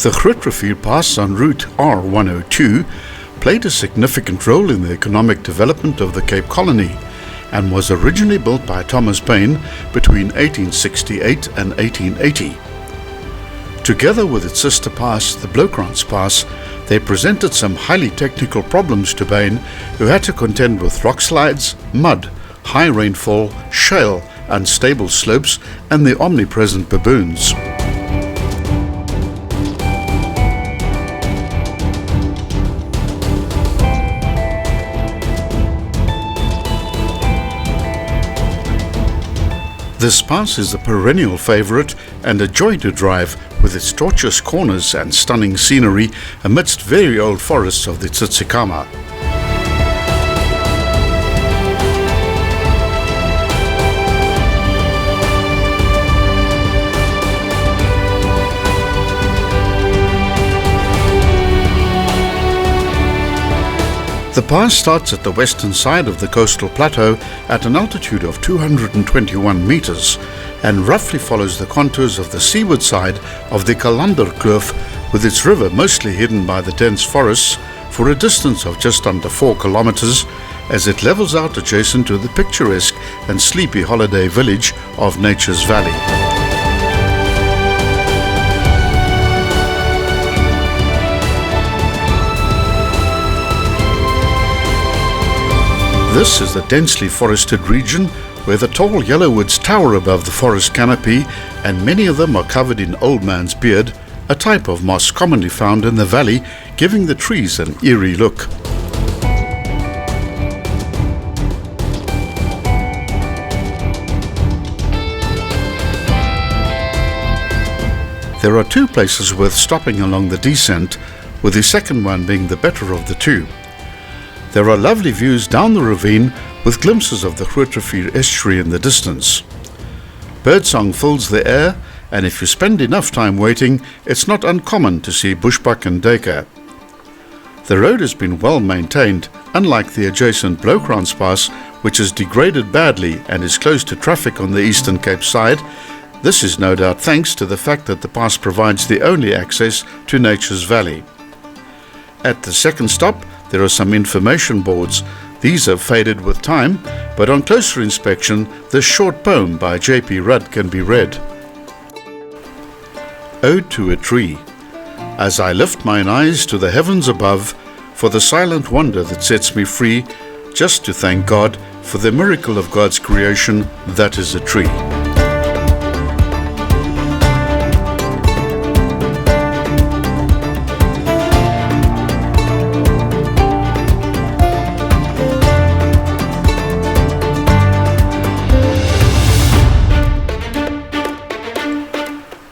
The Grootrivier Pass on route R102 played a significant role in the economic development of the Cape Colony and was originally built by Thomas Bain between 1868 and 1880. Together with its sister pass, the Blokrans Pass, they presented some highly technical problems to Bain, who had to contend with rock slides, mud, high rainfall, shale, unstable slopes, and the omnipresent baboons. This pass is a perennial favorite and a joy to drive, with its tortuous corners and stunning scenery amidst very old forests of the Tsitsikamma. The pass starts at the western side of the coastal plateau at an altitude of 221 meters and roughly follows the contours of the seaward side of the Kloof, with its river mostly hidden by the dense forests, for a distance of just under 4 kilometers, as it levels out adjacent to the picturesque and sleepy holiday village of Nature's Valley. This is the densely forested region where the tall yellow woods tower above the forest canopy, and many of them are covered in old man's beard, a type of moss commonly found in the valley, giving the trees an eerie look. There are two places worth stopping along the descent, with the second one being the better of the two. There are lovely views down the ravine with glimpses of the Grootrivier estuary in the distance. Birdsong fills the air, and if you spend enough time waiting, it's not uncommon to see bushbuck and duiker. The road has been well maintained, unlike the adjacent Blokrans Pass, which is degraded badly and is closed to traffic on the Eastern Cape side. This is no doubt thanks to the fact that the pass provides the only access to Nature's Valley. At the second stop, there are some information boards. These have faded with time, but on closer inspection, this short poem by J.P. Rudd can be read. Ode to a Tree. As I lift mine eyes to the heavens above, for the silent wonder that sets me free, just to thank God for the miracle of God's creation, that is a tree.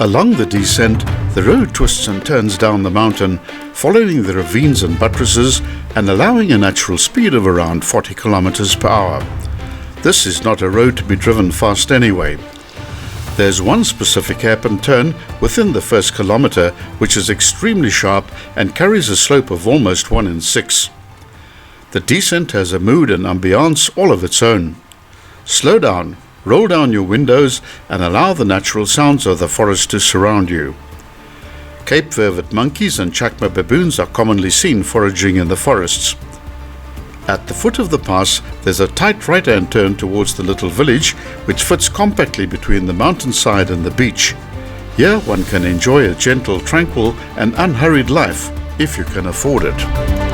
Along the descent, the road twists and turns down the mountain, following the ravines and buttresses and allowing a natural speed of around 40 kilometers per hour. This is not a road to be driven fast anyway. There's one specific hairpin turn within the first kilometer, which is extremely sharp and carries a slope of almost 1 in 6. The descent has a mood and ambiance all of its own. Slow down. Roll down your windows and allow the natural sounds of the forest to surround you. Cape vervet monkeys and chacma baboons are commonly seen foraging in the forests. At the foot of the pass, there's a tight right-hand turn towards the little village, which fits compactly between the mountainside and the beach. Here one can enjoy a gentle, tranquil and unhurried life, if you can afford it.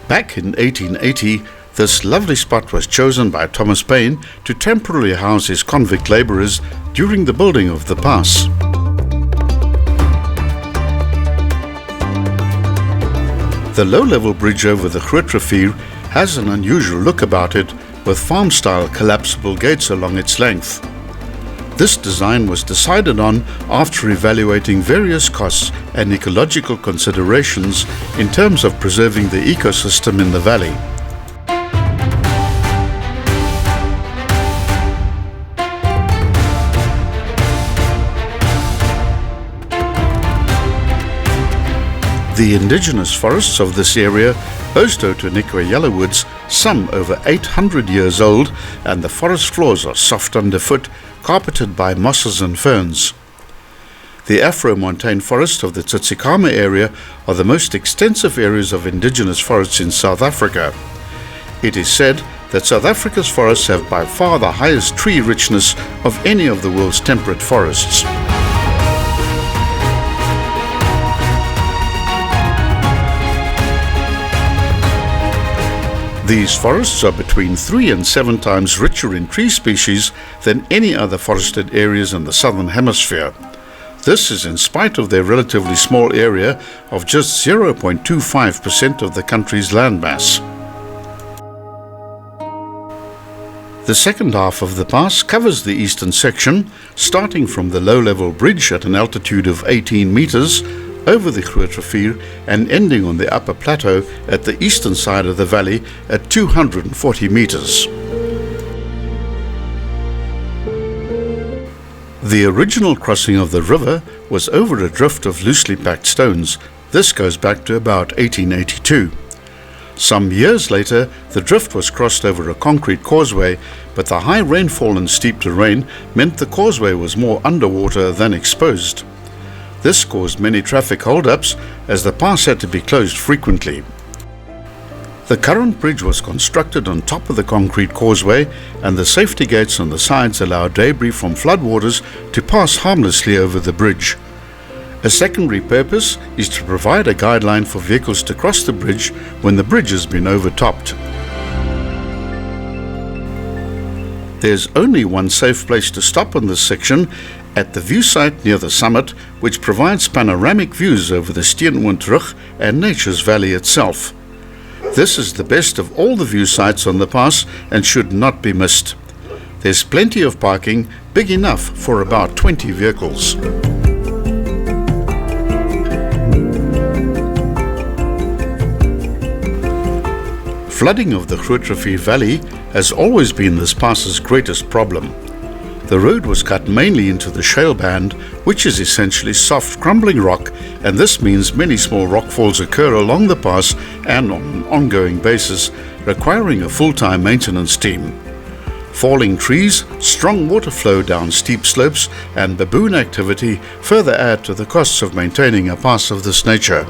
Back in 1880, this lovely spot was chosen by Thomas Bain to temporarily house his convict labourers during the building of the pass. The low-level bridge over the Grootrivier has an unusual look about it, with farm-style collapsible gates along its length. This design was decided on after evaluating various costs and ecological considerations in terms of preserving the ecosystem in the valley. The indigenous forests of this area boast Otter-Hiking yellowwoods, some over 800 years old, and the forest floors are soft underfoot, carpeted by mosses and ferns. The Afro-montane forests of the Tsitsikamma area are the most extensive areas of indigenous forests in South Africa. It is said that South Africa's forests have by far the highest tree richness of any of the world's temperate forests. These forests are between 3 and 7 times richer in tree species than any other forested areas in the southern hemisphere. This is in spite of their relatively small area of just 0.25% of the country's landmass. The second half of the pass covers the eastern section, starting from the low-level bridge at an altitude of 18 meters over the Grootrivier and ending on the upper plateau at the eastern side of the valley at 240 meters. The original crossing of the river was over a drift of loosely packed stones. This goes back to about 1882. Some years later, the drift was crossed over a concrete causeway, but the high rainfall and steep terrain meant the causeway was more underwater than exposed. This caused many traffic hold-ups as the pass had to be closed frequently. The current bridge was constructed on top of the concrete causeway, and the safety gates on the sides allow debris from floodwaters to pass harmlessly over the bridge. A secondary purpose is to provide a guideline for vehicles to cross the bridge when the bridge has been overtopped. There's only one safe place to stop on this section, at the view site near the summit, which provides panoramic views over the Steenwindrug and Nature's Valley itself. This is the best of all the view sites on the pass and should not be missed. There's plenty of parking, big enough for about 20 vehicles. Flooding of the Grootrivier Valley has always been this pass's greatest problem. The road was cut mainly into the shale band, which is essentially soft, crumbling rock, and this means many small rockfalls occur along the pass and on an ongoing basis, requiring a full-time maintenance team. Falling trees, strong water flow down steep slopes, and baboon activity further add to the costs of maintaining a pass of this nature.